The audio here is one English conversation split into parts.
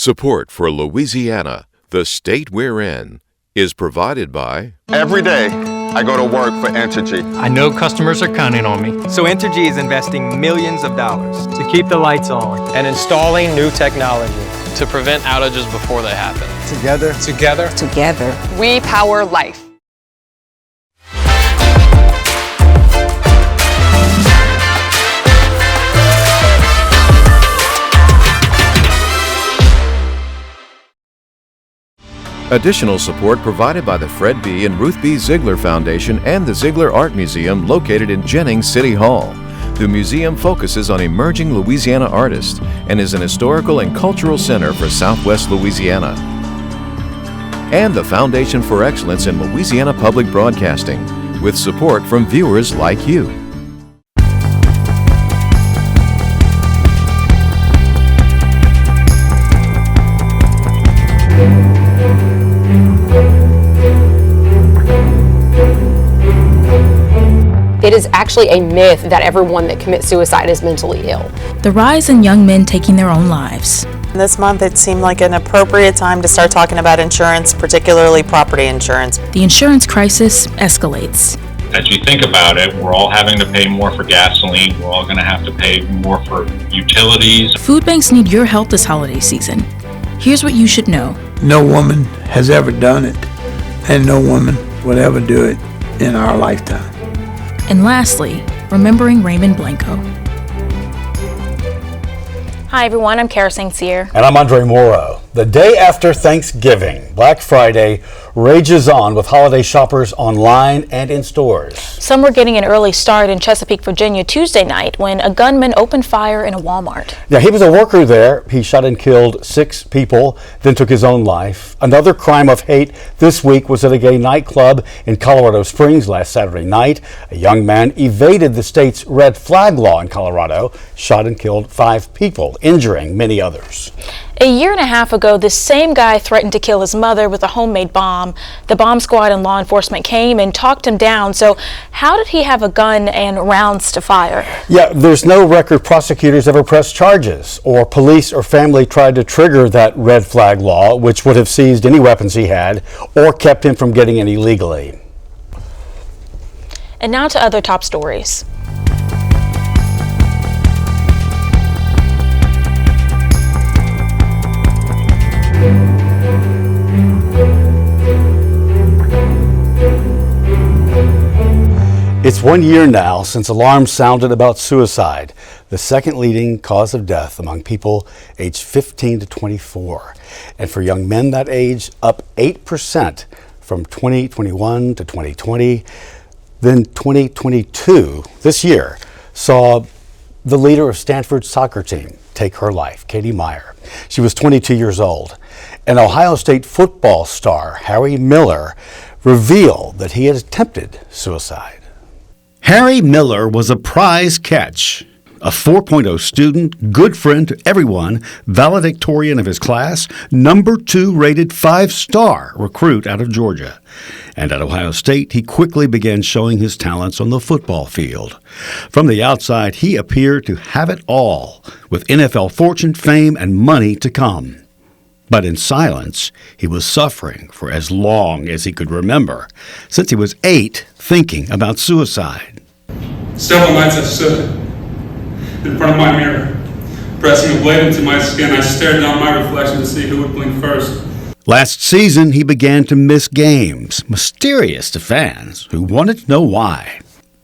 Support for Louisiana, the state we're in, is provided by... Every day, I go to work for Entergy. I know customers are counting on me. So Entergy is investing millions of dollars to keep the lights on and installing new technology to prevent outages before they happen. Together, we power life. Additional support provided by the Fred B. and Ruth B. Ziegler Foundation and the Ziegler Art Museum located in Jennings City Hall. The museum focuses on emerging Louisiana artists and is an historical and cultural center for Southwest Louisiana. And the Foundation for Excellence in Louisiana Public Broadcasting, with support from viewers like you. It is actually a myth that everyone that commits suicide is mentally ill. The rise in young men taking their own lives. This month it seemed like an appropriate time to start talking about insurance, particularly property insurance. The insurance crisis escalates. As you think about it, we're all having to pay more for gasoline. We're all going to have to pay more for utilities. Food banks need your help this holiday season. Here's what you should know. No woman has ever done it, and no woman would ever do it in our lifetime. And lastly, remembering Raymond Blanco. Hi everyone, I'm Kara St. Cyr. And I'm Andre Moreau. The day after Thanksgiving, Black Friday rages on with holiday shoppers online and in stores. Some were getting an early start in Chesapeake, Virginia Tuesday night when a gunman opened fire in a Walmart. Yeah, he was a worker there. He shot and killed 6 people, then took his own life. Another crime of hate this week was at a gay nightclub in Colorado Springs last Saturday night. A young man evaded the state's red flag law in Colorado, shot and killed 5 people, injuring many others. A year and a half ago, this same guy threatened to kill his mother with a homemade bomb. The bomb squad and law enforcement came and talked him down. So how did he have a gun and rounds to fire? Yeah, there's no record prosecutors ever pressed charges, or police or family tried to trigger that red flag law, which would have seized any weapons he had or kept him from getting any legally. And now to other top stories. It's 1 year now since alarms sounded about suicide, the second leading cause of death among people aged 15 to 24. And for young men that age, up 8% from 2021 to 2020. Then 2022, this year, saw the leader of Stanford's soccer team take her life, Katie Meyer. She was 22 years old. And Ohio State football star Harry Miller revealed that he had attempted suicide. Harry Miller was a prize catch, a 4.0 student, good friend to everyone, valedictorian of his class, number 2 rated 5-star recruit out of Georgia. And at Ohio State, he quickly began showing his talents on the football field. From the outside, he appeared to have it all, with NFL fortune, fame, and money to come. But in silence, he was suffering for as long as he could remember, since he was 8, thinking about suicide. Several nights I stood in front of my mirror, pressing a blade into my skin. I stared down my reflection to see who would blink first. Last season, he began to miss games, mysterious to fans who wanted to know why.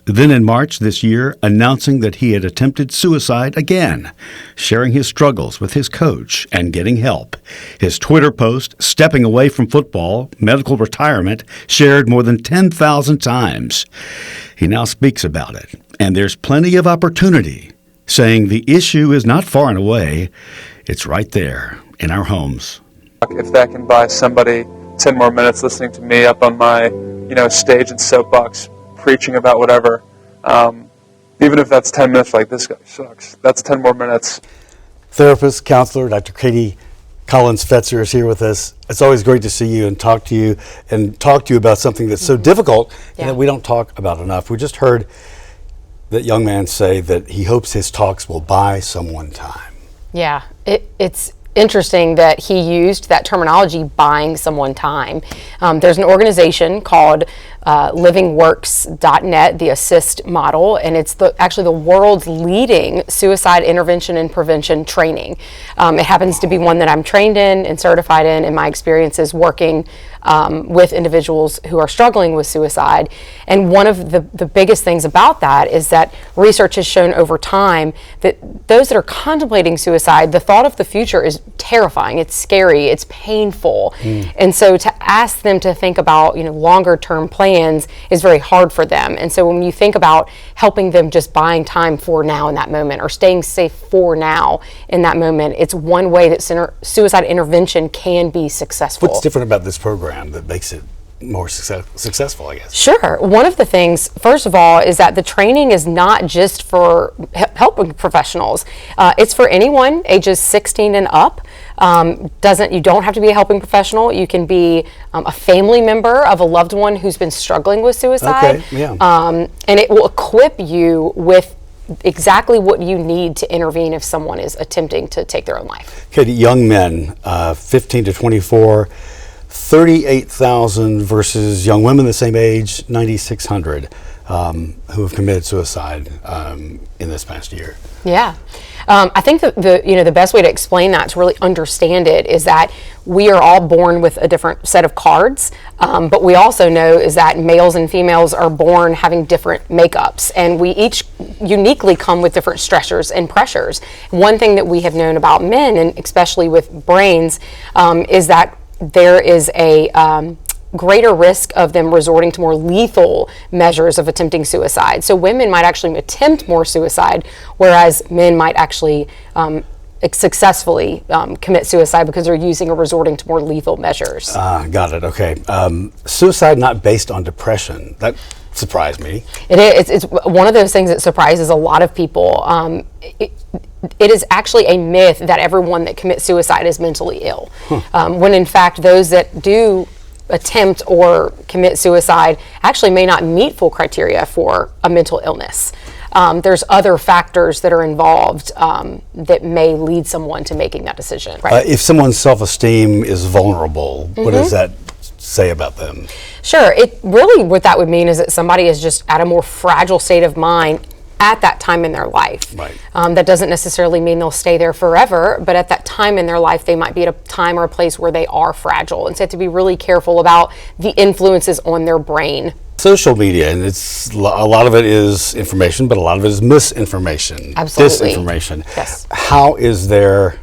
Then in March this year, announcing that he had attempted suicide again, sharing his struggles with his coach and getting help. His Twitter post, stepping away from football, medical retirement, shared more than 10,000 times. He now speaks about it, and there's plenty of opportunity, saying the issue is not far and away. It's right there in our homes. If that can buy somebody 10 more minutes listening to me up on my, stage and soapbox, preaching about whatever, even if that's 10 minutes like this guy sucks, that's 10 more minutes. Therapist, counselor, Dr. Katie Collins-Fetzer is here with us. It's always great to see you and talk to you about something that's so difficult and that we don't talk about enough. We just heard that young man say that he hopes his talks will buy someone time. Yeah, it's interesting that he used that terminology, buying someone time. There's an organization called livingworks.net, the assist model, and it's actually the world's leading suicide intervention and prevention training. It happens to be one that I'm trained in and certified in my experiences working with individuals who are struggling with suicide. And one of the biggest things about that is that research has shown over time that those that are contemplating suicide, the thought of the future is terrifying, it's scary, it's painful. And so to ask them to think about, longer term plans is very hard for them. And so when you think about helping them just buying time for now in that moment, or staying safe for now in that moment, it's one way that suicide intervention can be successful. What's different about this program that makes it more successful, I guess? Sure. One of the things, first of all, is that the training is not just for helping professionals. It's for anyone ages 16 and up. You don't have to be a helping professional. You can be a family member of a loved one who's been struggling with suicide. Okay, yeah. And it will equip you with exactly what you need to intervene if someone is attempting to take their own life. Okay, young men, 15 to 24, 38,000 versus young women the same age, 9,600 who have committed suicide in this past year. Yeah. I think that the best way to explain that, to really understand it, is that we are all born with a different set of cards, but we also know is that males and females are born having different makeups, and we each uniquely come with different stressors and pressures. One thing that we have known about men, and especially with brains, is that there is a greater risk of them resorting to more lethal measures of attempting suicide. So women might actually attempt more suicide, whereas men might actually successfully commit suicide because they're using or resorting to more lethal measures. Got it. Okay. Suicide not based on depression. That surprised me. It is. It's one of those things that surprises a lot of people. It is actually a myth that everyone that commits suicide is mentally ill, when in fact those that do attempt or commit suicide actually may not meet full criteria for a mental illness. There's other factors that are involved that may lead someone to making that decision. Right? If someone's self-esteem is vulnerable, what does that say about them? Sure. It really, what that would mean is that somebody is just at a more fragile state of mind at that time in their life. Right. That doesn't necessarily mean they'll stay there forever, but at that time in their life, they might be at a time or a place where they are fragile. And so they have to be really careful about the influences on their brain. Social media, and it's a lot of it is information, but a lot of it is misinformation. Absolutely. Disinformation. Yes. How is there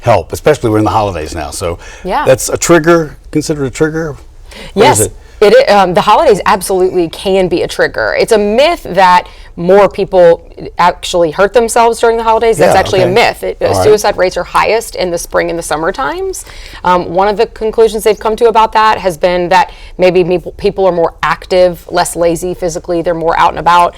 help, especially we're in the holidays now, so yeah. That's a trigger, considered a trigger? Yes. The holidays absolutely can be a trigger. It's a myth that more people actually hurt themselves during the holidays. That's actually a myth. Suicide rates are highest in the spring and the summer times. One of the conclusions they've come to about that has been that maybe people are more active, less lazy physically, they're more out and about.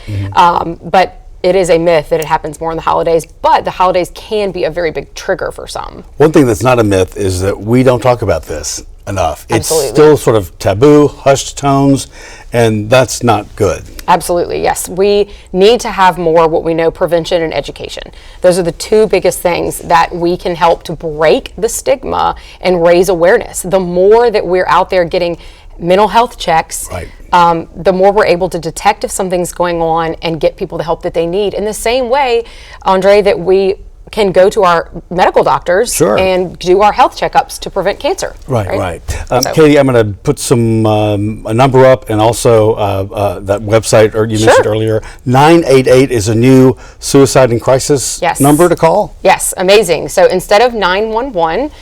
But it is a myth that it happens more in the holidays, but the holidays can be a very big trigger for some. One thing that's not a myth is that we don't talk about this enough. Absolutely. It's still sort of taboo, hushed tones, and that's not good. Absolutely, yes. We need to have more what we know, prevention and education. Those are the two biggest things that we can help to break the stigma and raise awareness. The more that we're out there getting mental health checks, the more we're able to detect if something's going on and get people the help that they need. In the same way, Andre, that we can go to our medical doctors and do our health checkups to prevent cancer. Right. Katie, I'm going to put some a number up, and also that website you mentioned earlier. 988 is a new suicide and crisis number to call? Yes, amazing. So instead of 911,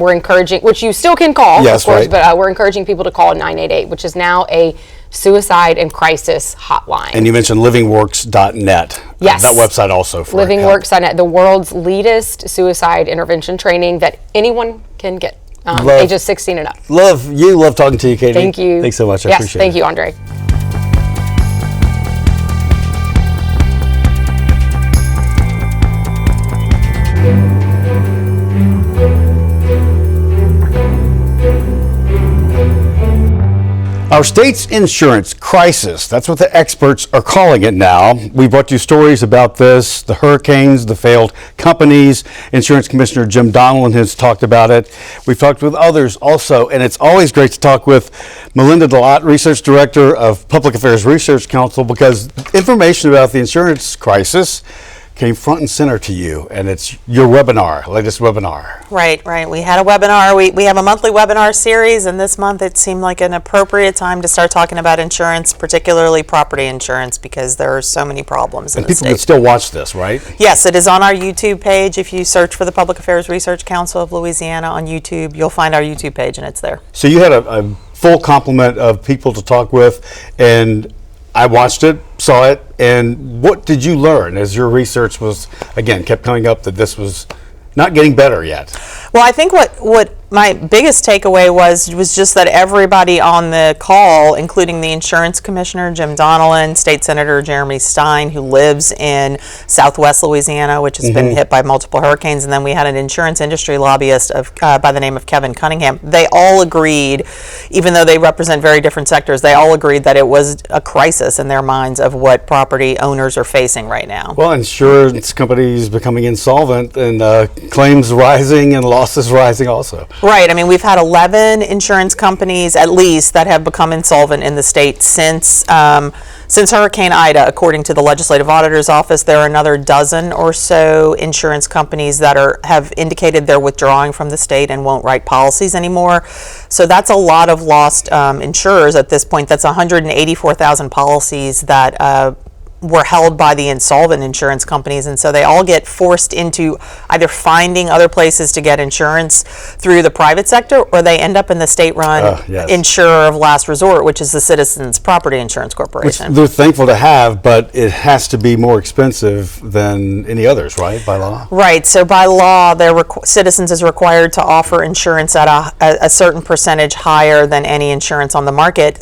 we're encouraging, which you still can call, of course, but we're encouraging people to call 988, which is now a suicide and crisis hotline. And you mentioned livingworks.net. Yes. That website also for livingworks.net, the world's leadest suicide intervention training that anyone can get, ages 16 and up. Love talking to you, Katie. Thank you. Thanks so much. I appreciate it. Thank you, Andre. All Our state's insurance crisis, that's what the experts are calling it now. We brought you stories about this, the hurricanes, the failed companies. Insurance Commissioner Jim Donelon has talked about it. We've talked with others also, and it's always great to talk with Melinda Deslatte, Research Director of Public Affairs Research Council, because information about the insurance crisis came front and center to you, and it's your webinar, latest webinar. Right. We had a webinar. We have a monthly webinar series, and this month it seemed like an appropriate time to start talking about insurance, particularly property insurance, because there are so many problems in the state. And people can still watch this, right? Yes, it is on our YouTube page. If you search for the Public Affairs Research Council of Louisiana on YouTube, you'll find our YouTube page, and it's there. So you had a full complement of people to talk with, and I watched it, saw it, and what did you learn as your research was, again, kept coming up that this was not getting better yet? Well, I think what my biggest takeaway was just that everybody on the call, including the insurance commissioner, Jim Donelon, State Senator Jeremy Stein, who lives in Southwest Louisiana, which has been hit by multiple hurricanes, and then we had an insurance industry lobbyist by the name of Kevin Cunningham. They all agreed, even though they represent very different sectors, they all agreed that it was a crisis in their minds of what property owners are facing right now. Well, insurance companies becoming insolvent and claims rising and losses rising also. Right. I mean, we've had 11 insurance companies, at least, that have become insolvent in the state since Hurricane Ida. According to the Legislative Auditor's Office, there are another dozen or so insurance companies that have indicated they're withdrawing from the state and won't write policies anymore. So that's a lot of lost insurers at this point. That's 184,000 policies that were held by the insolvent insurance companies, and so they all get forced into either finding other places to get insurance through the private sector, or they end up in the state-run insurer of last resort, which is the Citizens Property Insurance Corporation. Which they're thankful to have, but it has to be more expensive than any others, right, by law? Right. So by law, Citizens is required to offer insurance at a certain percentage higher than any insurance on the market.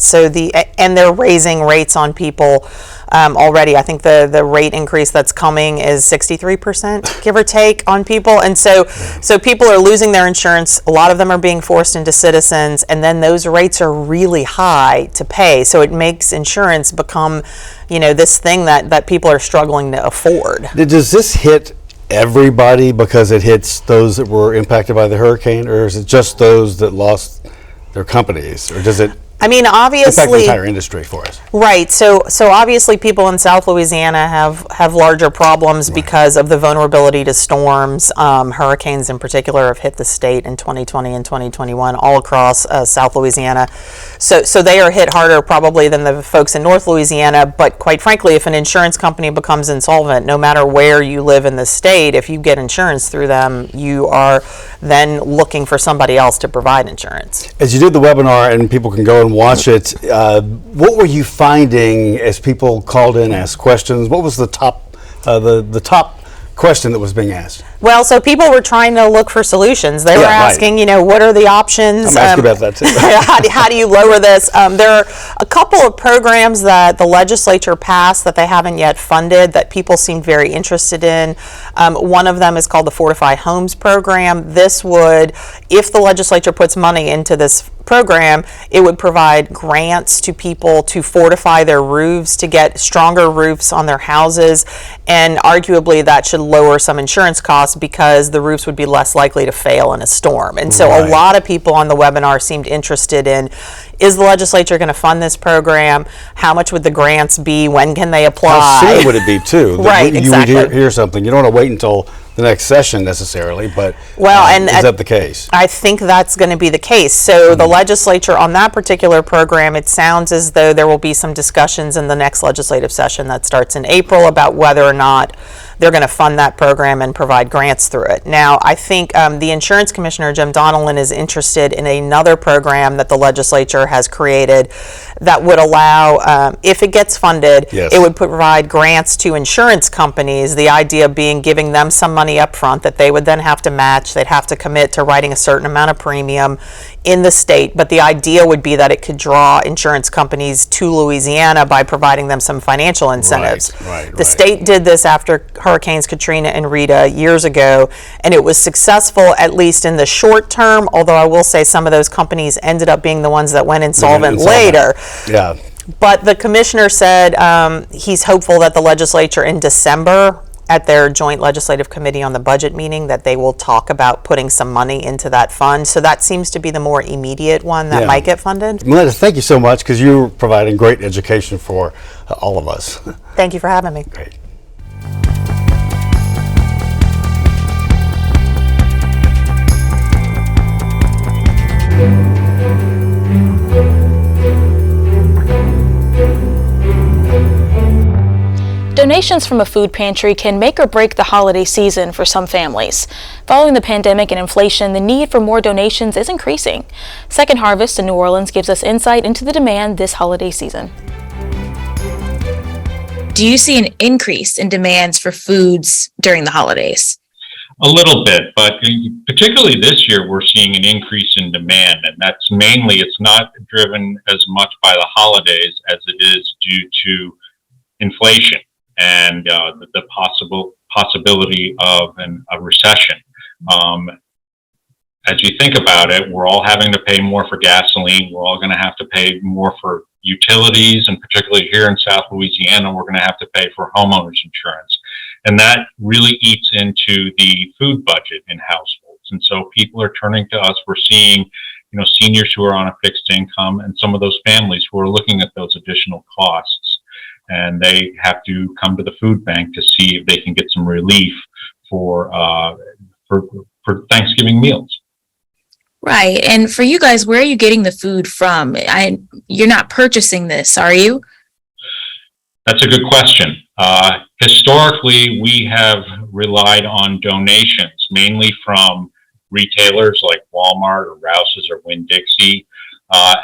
And they're raising rates on people already. I think the rate increase that's coming is 63%, give or take, on people. And so people are losing their insurance. A lot of them are being forced into Citizens, and then those rates are really high to pay. So it makes insurance become, this thing that people are struggling to afford. Does this hit everybody because it hits those that were impacted by the hurricane, or is it just those that lost their companies, or does it obviously impact the entire industry for us? Right. So obviously people in South Louisiana have larger problems because of the vulnerability to storms. Hurricanes in particular have hit the state in 2020 and 2021 all across South Louisiana. So they are hit harder probably than the folks in North Louisiana. But quite frankly, if an insurance company becomes insolvent, no matter where you live in the state, if you get insurance through them, you are then looking for somebody else to provide insurance. As you did the webinar, and people can go and watch it, what were you finding as people called in, asked questions? What was the top question that was being asked? Well, so people were trying to look for solutions. They were asking, what are the options? I'm asking about that too. how do you lower this? There are a couple of programs that the legislature passed that they haven't yet funded that people seem very interested in. One of them is called the Fortify Homes program. This would, if the legislature puts money into this program, it would provide grants to people to fortify their roofs, to get stronger roofs on their houses, and arguably that should lower some insurance costs because the roofs would be less likely to fail in a storm. And so a lot of people on the webinar seemed interested in, is the legislature going to fund this program? How much would the grants be? When can they apply? How soon would it be too? Right, exactly. You would hear something. You don't want to wait until the next session necessarily, but is that the case? I think that's going to be the case. So the legislature on that particular program, it sounds as though there will be some discussions in the next legislative session that starts in April about whether or not they're going to fund that program and provide grants through it. Now, I think the insurance commissioner, Jim Donelon, is interested in another program that the legislature has created that would allow, if it gets funded, it would provide grants to insurance companies, the idea being giving them some money up front that they would then have to match. They'd have to commit to writing a certain amount of premium in the state, but the idea would be that it could draw insurance companies to Louisiana by providing them some financial incentives. The state did this after Hurricanes Katrina and Rita years ago, and it was successful, at least in the short term, although I will say some of those companies ended up being the ones that went insolvent later. Yeah. But the commissioner said he's hopeful that the legislature in December at their joint legislative committee on the budget meeting that they will talk about putting some money into that fund. So that seems to be the more immediate one that might get funded. Melinda, thank you so much because you're providing great education for all of us. Thank you for having me. Great. Donations from a food pantry can make or break the holiday season for some families. Following the pandemic and inflation, the need for more donations is increasing. Second Harvest in New Orleans gives us insight into the demand this holiday season. Do you see an increase in demands for foods during the holidays? A little bit, but particularly this year, we're seeing an increase in demand, and that's mainly, it's not driven as much by the holidays as it is due to inflation and the possibility of a recession. As you think about it, we're all having to pay more for gasoline. We're all going to have to pay more for utilities, and particularly here in South Louisiana, we're going to have to pay for homeowners insurance. And that really eats into the food budget in households. And so people are turning to us. We're seeing, seniors who are on a fixed income and some of those families who are looking at those additional costs. And they have to come to the food bank to see if they can get some relief for Thanksgiving meals. Right. And for you guys, where are you getting the food from? You're not purchasing this, are you? That's a good question. Historically, we have relied on donations, mainly from retailers like Walmart or Rouse's or Winn-Dixie,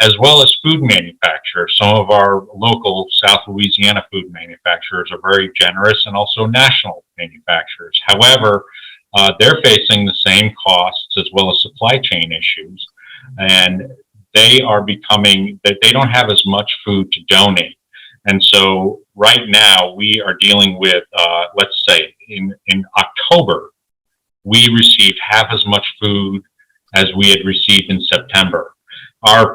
as well as food manufacturers. Some of our local South Louisiana food manufacturers are very generous, and also national manufacturers. However, they're facing the same costs as well as supply chain issues, and they don't have as much food to donate. And so right now we are dealing with, let's say in October, we received half as much food as we had received in September.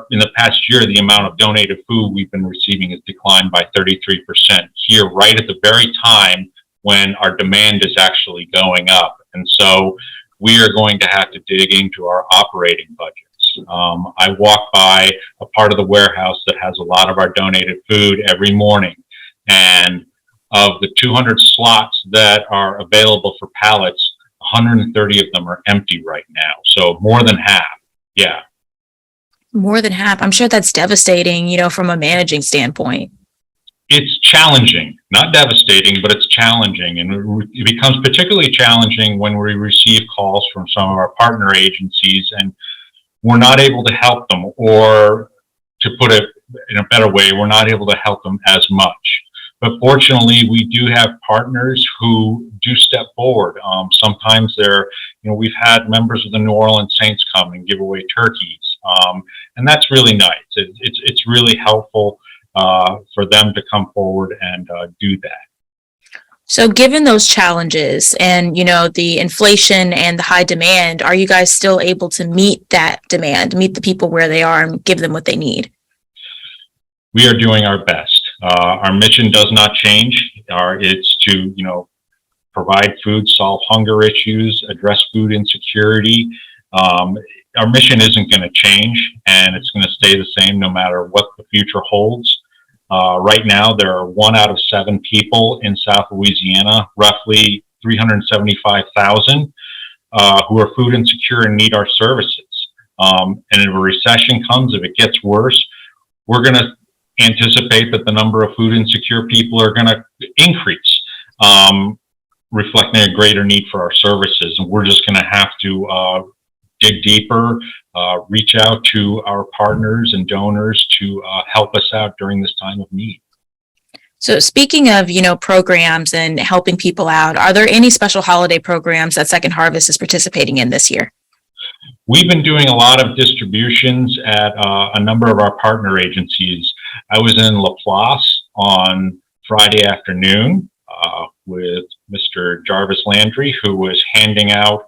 In the past year, the amount of donated food we've been receiving has declined by 33% here, right at the very time when our demand is actually going up. And so we are going to have to dig into our operating budgets. I walk by a part of the warehouse that has a lot of our donated food every morning. And of the 200 slots that are available for pallets, 130 of them are empty right now. So more than half. Yeah. More than half. I'm sure that's devastating, from a managing standpoint. It's challenging, not devastating, but it's challenging. And it becomes particularly challenging when we receive calls from some of our partner agencies and we're not able to help them, or to put it in a better way, we're not able to help them as much. But fortunately, we do have partners who do step forward. Sometimes we've had members of the New Orleans Saints come and give away turkeys. And that's really nice. It's really helpful for them to come forward and do that. So given those challenges and, the inflation and the high demand, are you guys still able to meet that demand, meet the people where they are and give them what they need? We are doing our best. Our mission does not change. It's to, provide food, solve hunger issues, address food insecurity. Our mission isn't going to change, and it's going to stay the same no matter what the future holds. Right now, there are 1 out of 7 people in South Louisiana, roughly 375,000, who are food insecure and need our services. And if a recession comes, if it gets worse, we're going to anticipate that the number of food insecure people are going to increase, reflecting a greater need for our services. And we're just going to have to dig deeper, reach out to our partners and donors to help us out during this time of need. So speaking of, programs and helping people out, are there any special holiday programs that Second Harvest is participating in this year? We've been doing a lot of distributions at a number of our partner agencies. I was in Laplace on Friday afternoon with Mr. Jarvis Landry, who was handing out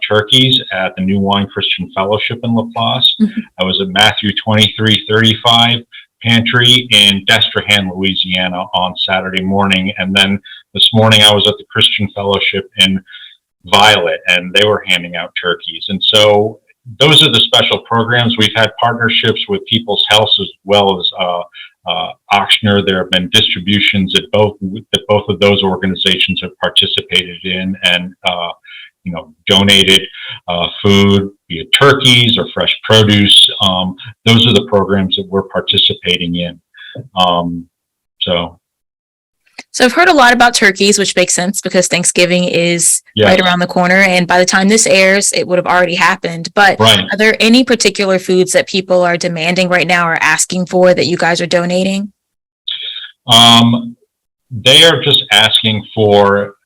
turkeys at the New Wine Christian Fellowship in Laplace. I was at Matthew 2335 Pantry in Destrehan, Louisiana on Saturday morning. And then this morning I was at the Christian Fellowship in Violet, and they were handing out turkeys. And so those are the special programs. We've had partnerships with People's Health as well as Auctioner. There have been distributions that both of those organizations have participated in and donated food, be it turkeys or fresh produce. Those are the programs that we're participating in. So I've heard a lot about turkeys, which makes sense because Thanksgiving is right around the corner. And by the time this airs, it would have already happened. But Are there any particular foods that people are demanding right now or asking for that you guys are donating? They are just asking for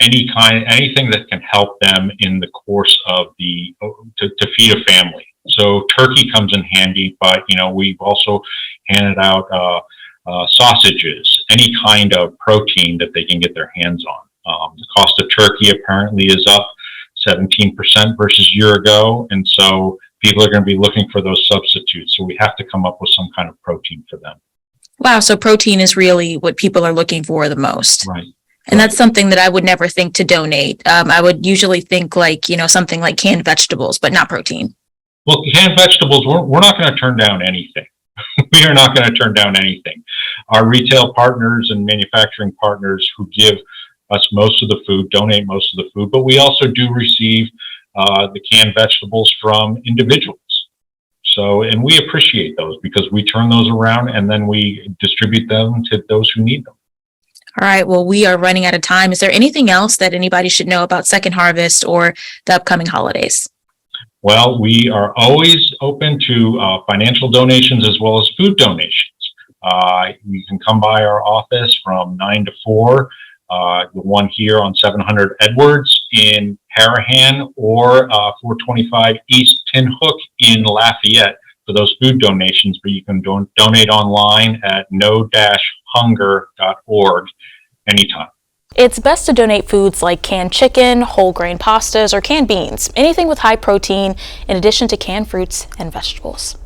anything that can help them in the course of to feed a family. So turkey comes in handy, but we've also handed out sausages, any kind of protein that they can get their hands on. The cost of turkey apparently is up 17% versus a year ago, and so people are going to be looking for those substitutes. So we have to come up with some kind of protein for them. Wow, so protein is really what people are looking for the most. Right. And that's something that I would never think to donate. I would usually think something like canned vegetables, but not protein. Well, canned vegetables, we're not going to turn down anything. We are not going to turn down anything. Our retail partners and manufacturing partners who give us most of the food, donate most of the food, but we also do receive the canned vegetables from individuals. So, and we appreciate those because we turn those around and then we distribute them to those who need them. All right, well, we are running out of time. Is there anything else that anybody should know about Second Harvest or the upcoming holidays? Well, we are always open to financial donations as well as food donations. You can come by our office from 9 to 4, the one here on 700 Edwards in Harahan or 425 East Tin Hook in Lafayette for those food donations, but you can donate online at no-hunger.org anytime. It's best to donate foods like canned chicken, whole grain pastas, or canned beans, anything with high protein, in addition to canned fruits and vegetables.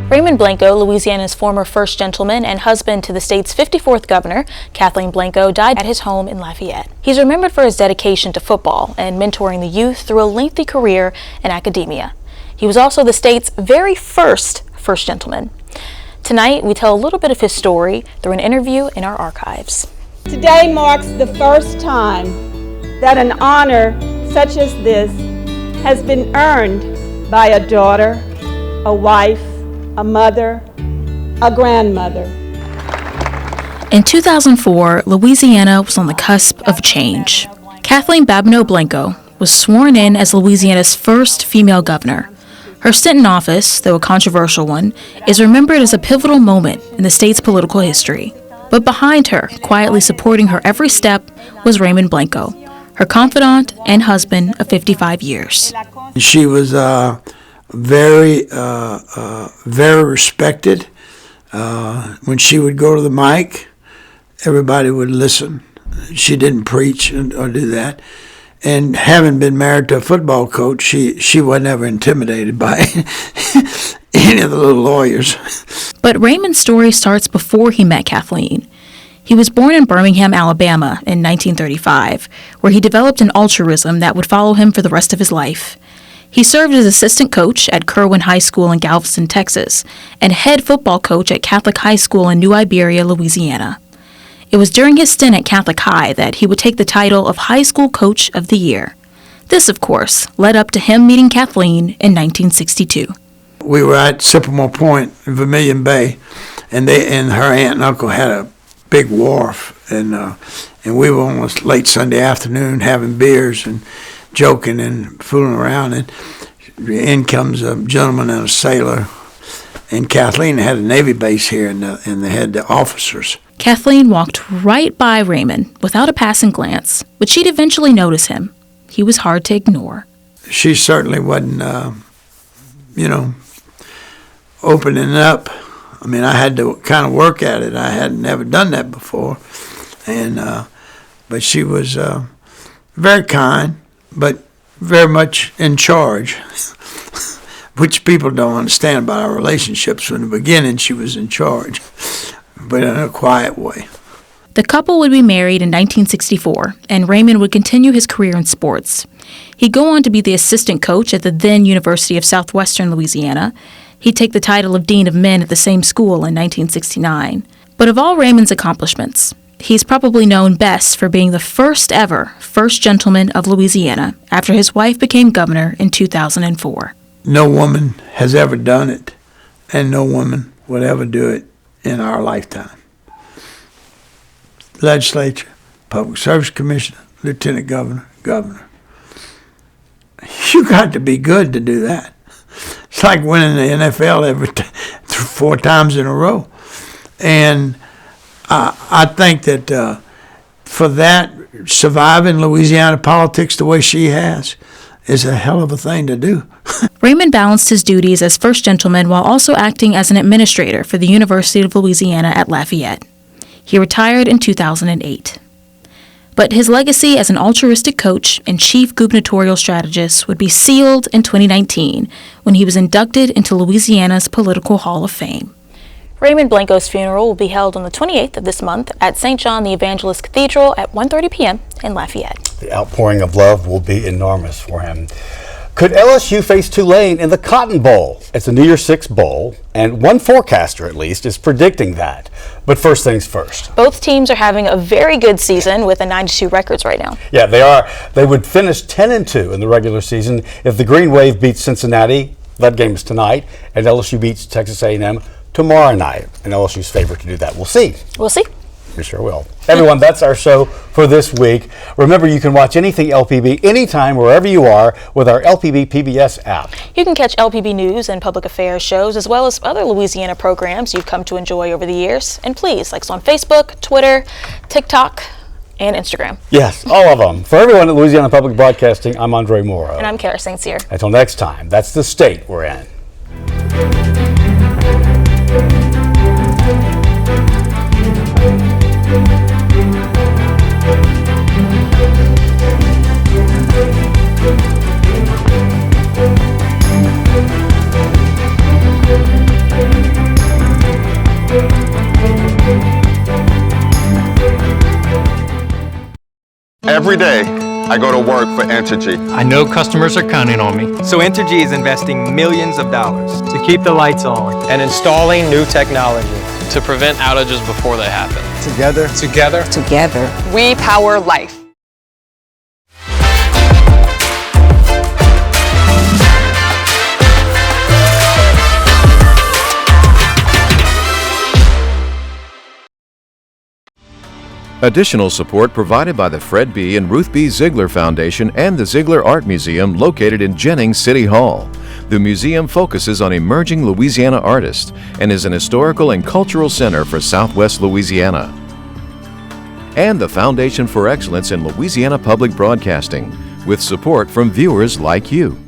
Raymond Blanco, Louisiana's former first gentleman and husband to the state's 54th governor, Kathleen Blanco, died at his home in Lafayette. He's remembered for his dedication to football and mentoring the youth through a lengthy career in academia. He was also the state's very first gentleman. Tonight, we tell a little bit of his story through an interview in our archives. Today marks the first time that an honor such as this has been earned by a daughter, a wife, a mother, a grandmother. In 2004, Louisiana was on the cusp of change. Kathleen Blanco was sworn in as Louisiana's first female governor. Her stint in office, though a controversial one, is remembered as a pivotal moment in the state's political history. But behind her, quietly supporting her every step, was Raymond Blanco, her confidant and husband of 55 years. She was very respected. When she would go to the mic, everybody would listen. She didn't preach or do that. And having been married to a football coach, she wasn't ever intimidated by any of the little lawyers. But Raymond's story starts before he met Kathleen. He was born in Birmingham, Alabama in 1935, where he developed an altruism that would follow him for the rest of his life. He served as assistant coach at Kerwin High School in Galveston, Texas, and head football coach at Catholic High School in New Iberia, Louisiana. It was during his stint at Catholic High that he would take the title of High School Coach of the Year. This, of course, led up to him meeting Kathleen in 1962. We were at Sycamore Point in Vermilion Bay, and her aunt and uncle had a big wharf, and we were almost late Sunday afternoon having beers and joking and fooling around, and in comes a gentleman and a sailor, and Kathleen had a Navy base here, and they had the officers. Kathleen walked right by Raymond without a passing glance, but she'd eventually notice him. He was hard to ignore. She certainly wasn't, opening up. I mean, I had to kind of work at it. I had never done that before, but she was very kind, but very much in charge, which people don't understand about our relationships. From the beginning, she was in charge, but in a quiet way. The couple would be married in 1964, and Raymond would continue his career in sports. He'd go on to be the assistant coach at the then University of Southwestern Louisiana. He'd take the title of Dean of Men at the same school in 1969. But of all Raymond's accomplishments, he's probably known best for being the first ever First Gentleman of Louisiana after his wife became governor in 2004. No woman has ever done it, and no woman would ever do it in our lifetime. Legislature, Public Service Commissioner, Lieutenant Governor, Governor. You got to be good to do that. It's like winning the NFL 4 times in a row. And I think that for that, surviving Louisiana politics the way she has is a hell of a thing to do. Raymond balanced his duties as First Gentleman while also acting as an administrator for the University of Louisiana at Lafayette. He retired in 2008. But his legacy as an altruistic coach and chief gubernatorial strategist would be sealed in 2019 when he was inducted into Louisiana's Political Hall of Fame. Raymond Blanco's funeral will be held on the 28th of this month at St. John the Evangelist Cathedral at 1:30 p.m. in Lafayette. The outpouring of love will be enormous for him. Could LSU face Tulane in the Cotton Bowl? It's a New Year's Six bowl, and one forecaster at least is predicting that. But first things first. Both teams are having a very good season with a 92 records right now. Yeah, they are. They would finish 10-2 in the regular season if the Green Wave beats Cincinnati. That game is tonight, and LSU beats Texas A&M tomorrow night. And LSU's favorite to do that. We'll see. We'll see. We sure will. Everyone, that's our show for this week. Remember, you can watch anything LPB anytime, wherever you are, with our LPB PBS app. You can catch LPB news and public affairs shows, as well as other Louisiana programs you've come to enjoy over the years. And please, like us on Facebook, Twitter, TikTok, and Instagram. Yes, all of them. For everyone at Louisiana Public Broadcasting, I'm Andre Moreau. And I'm Kara St. Cyr. Until next time, that's the state we're in. Every day, I go to work for Entergy. I know customers are counting on me. So Entergy is investing millions of dollars to keep the lights on and installing new technology to prevent outages before they happen. Together. We power life. Additional support provided by the Fred B. and Ruth B. Ziegler Foundation and the Ziegler Art Museum located in Jennings City Hall. The museum focuses on emerging Louisiana artists and is an historical and cultural center for Southwest Louisiana. And the Foundation for Excellence in Louisiana Public Broadcasting, with support from viewers like you.